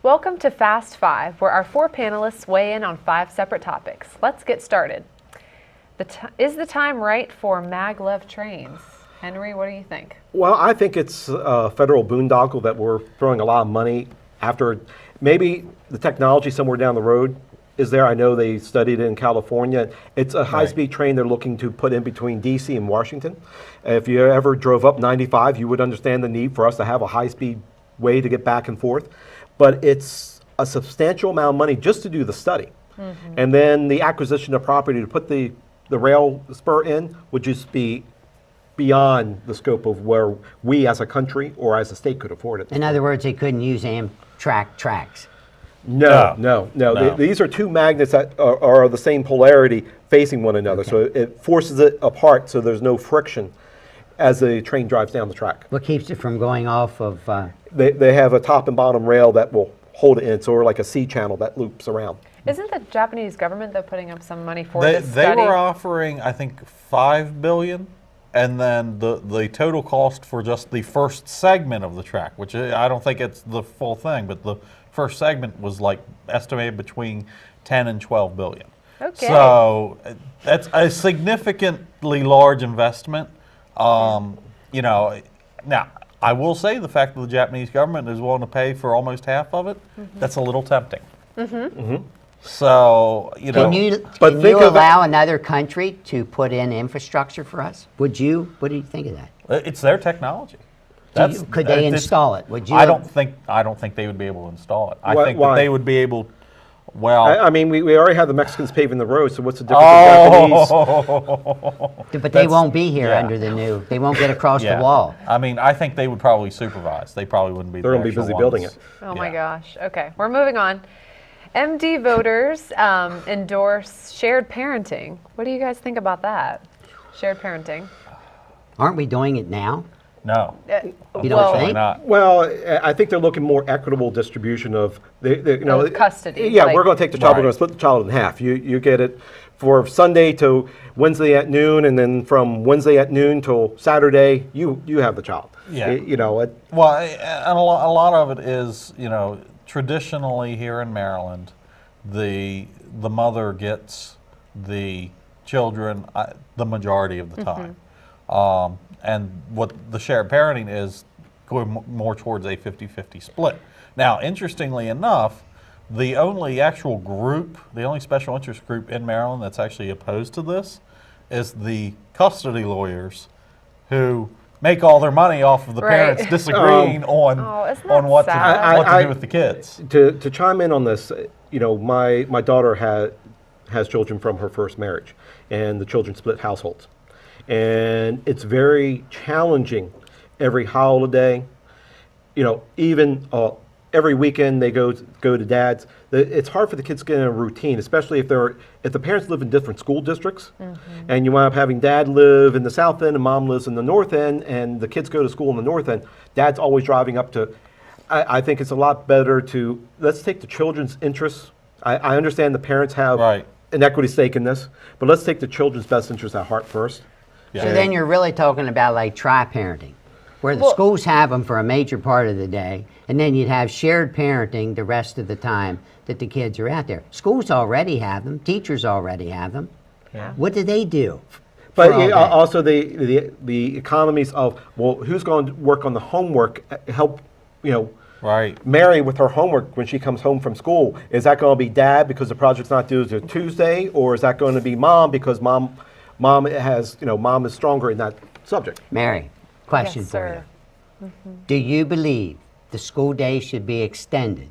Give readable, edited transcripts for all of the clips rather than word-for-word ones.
Welcome to Fast Five, where our four panelists weigh in on 5 separate topics. Let's get started. Is the time right for Mag Lev Trains? Henry, what do you think? Well, I think it's a federal boondoggle that we're throwing a lot of money after. Maybe the technology somewhere down the road is there. I know they studied it in California. It's a high-speed train they're looking to put in between D.C. and Washington. If you ever drove up 95, you would understand the need for us to have a high-speed way to get back and forth. But it's a substantial amount of money just to do the study. Mm-hmm. And then the acquisition of property to put the rail spur in would just be beyond the scope of where we as a country or as a state could afford it. In other words, they couldn't use Amtrak tracks. No. These are two magnets that are the same polarity facing one another. Okay. So it forces it apart so there's no friction as the train drives down the track. What keeps it from going off of? They have a top and bottom rail that will hold it in, so we're like a C channel that loops around. Isn't the Japanese government though putting up some money for this study? They were offering, I think, $5 billion, and then the total cost for just the first segment of the track, which I don't think it's the full thing, but the first segment was like estimated between 10 and 12 billion. Okay. So that's a significantly large investment. You know, now I will say the fact that the Japanese government is willing to pay for almost half of it, that's a little tempting. So, you know. Can you allow another country to put in infrastructure for us? Would you? What do you think of that? It's their technology. Could they install it? Would you? I don't think they would be able to install it. I think that they would be able. Well, I mean, we already have the Mexicans paving the road, so what's the difference with Japanese? But they won't be here under the new. They won't get across the wall. I mean, I think they would probably supervise. They probably wouldn't be. They're going to be busy building it. Oh my gosh. Okay, we're moving on. MD voters endorse shared parenting. What do you guys think about that? Shared parenting. Aren't we doing it now? No. You don't think? Not. Well, I think they're looking more equitable distribution of custody. Yeah, we're going to take the child. We're going to split the child in half. You get it for Sunday to Wednesday at noon, and then from Wednesday at noon till Saturday, you have the child. Yeah. Well, and a lot of it is traditionally here in Maryland, the mother gets the children the majority of the time. And what the shared parenting is going more towards a 50-50 split. Now, interestingly enough, the only special interest group in Maryland that's actually opposed to this is the custody lawyers who make all their money off of the parents disagreeing on what to do with the kids. To chime in on this, my daughter has children from her first marriage, and the children split households. And it's very challenging every holiday, even every weekend they go to dad's. It's hard for the kids to get in a routine, especially if the parents live in different school districts, and you wind up having dad live in the south end and mom lives in the north end, and the kids go to school in the north end. Dad's always driving up to. I think it's a lot better let's take the children's interests. I understand the parents have an equity stake in this, but let's take the children's best interests at heart first. Yeah. So then you're really talking about like tri-parenting, where the schools have them for a major part of the day, and then you'd have shared parenting the rest of the time that the kids are out there. Schools already have them. Teachers already have them. Yeah. What do they do? But also the economies of, who's going to work on the homework, help, Mary with her homework when she comes home from school. Is that going to be dad because the project's not due until Tuesday, or is that going to be mom because mom is stronger in that subject? Mary, question for you. Do you believe the school day should be extended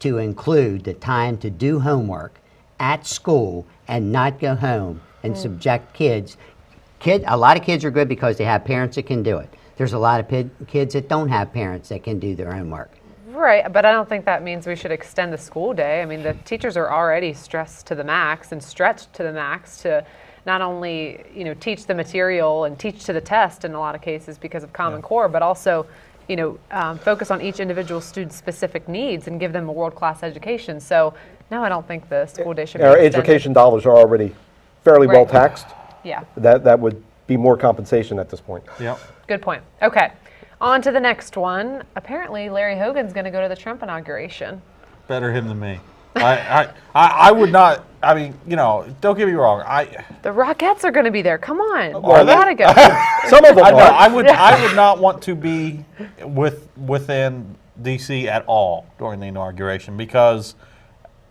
to include the time to do homework at school and not go home and subject kids? A lot of kids are good because they have parents that can do it. There's a lot of kids that don't have parents that can do their homework. Right, but I don't think that means we should extend the school day. I mean, the teachers are already stressed to the max and stretched to the max to not only teach the material and teach to the test in a lot of cases because of Common Core, but also focus on each individual student's specific needs and give them a world-class education. So no, I don't think the school day should be extended. Our education dollars are already fairly well taxed. Yeah. That would be more compensation at this point. Yeah. Good point. Okay. On to the next one. Apparently, Larry Hogan's going to go to the Trump inauguration. Better him than me. I would not. I mean, don't get me wrong. The Rockettes are going to be there. Come on, Are we they? gotta go. Some of them I know. are. I would not want to be within D.C. at all during the inauguration, because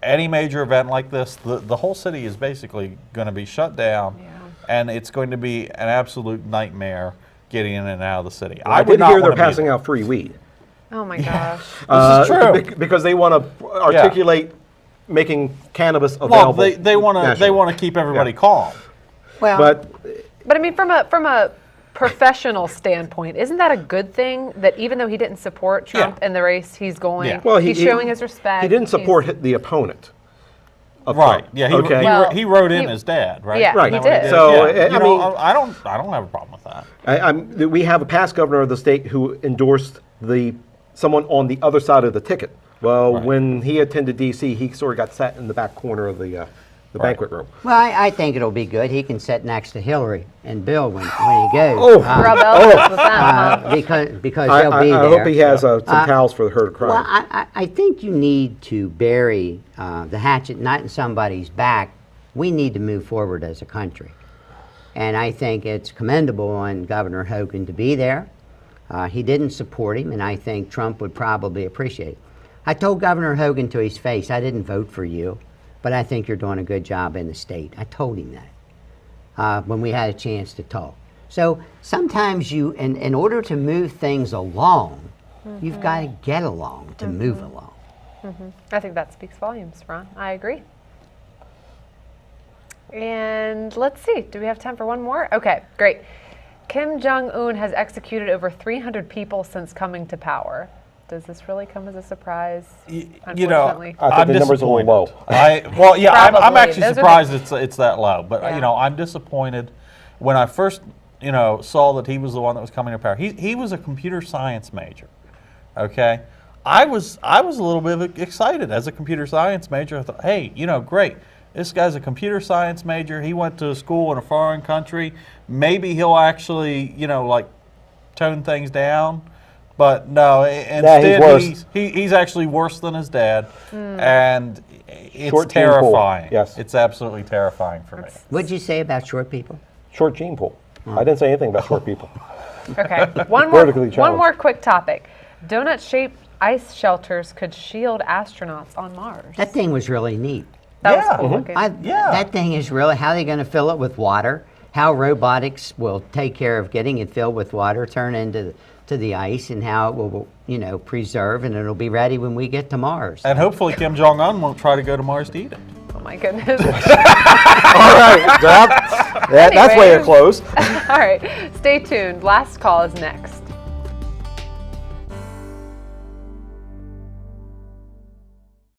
any major event like this, the whole city is basically going to be shut down, and it's going to be an absolute nightmare getting in and out of the city. I would did not hear they're wanna be passing there. out free weed. Oh my gosh. This is true. Because they want to articulate making cannabis Well, available. they want nationally. to keep everybody Yeah. calm. Well, But I mean, from a professional standpoint, isn't that a good thing? That even though he didn't support Trump in the race, he's going. Yeah. Well, he's showing his respect. He didn't He's- support the opponent. of Right. Trump. Yeah. Okay. Well, He wrote in he- his dad. Right. Yeah, Right. he Isn't that what did. So, Yeah. I mean- I don't have a problem with that. We have a past governor of the state who endorsed someone on the other side of the ticket. Well, Right. when he attended D.C., he sort of got sat in the back corner of the banquet room. well, I think it'll be good. He can sit next to Hillary and Bill when he goes. Oh. Rub elbows with them, huh? Because I they'll be there. hope he has some towels for her to cry. Well, I think you need to bury the hatchet not in somebody's back. We need to move forward as a country. And I think it's commendable on Governor Hogan to be there. He didn't support him, and I think Trump would probably appreciate it. I told Governor Hogan to his face, I didn't vote for you, but I think you're doing a good job in the state. I told him that when we had a chance to talk. So sometimes in order to move things along, you've got to get along to move along. I think that speaks volumes, Ron. I agree. And let's see, do we have time for one more? Okay, great. Kim Jong Un has executed over 300 people since coming to power. Does this really come as a surprise? Unfortunately. I think the numbers are a little low. I'm Probably. actually Those are surprised it's that low. But Yeah. I'm disappointed. When I first saw that he was the one that was coming to power, he was a computer science major. Okay, I was a little bit excited as a computer science major. I thought, hey, great. This guy's a computer science major. He went to school in a foreign country. Maybe he'll actually, tone things down. But no, instead worse. he's actually worse than his dad, and it's Short gene pool. terrifying. Yes. It's absolutely terrifying for me. What'd you say about short people? Short gene pool. I didn't say anything about short people. Okay, one Vertically challenged. more quick topic. Donut-shaped ice shelters could shield astronauts on Mars. That thing was really neat. That Yeah. was cool looking. That thing is really, how are they going to fill it with water? How robotics will take care of getting it filled with water, turn into the ice, and how it will, preserve, and it'll be ready when we get to Mars. And hopefully Kim Jong Un won't try to go to Mars to eat it. Oh my goodness. All right, that's way to Anyways. close. All right, stay tuned. Last call is next.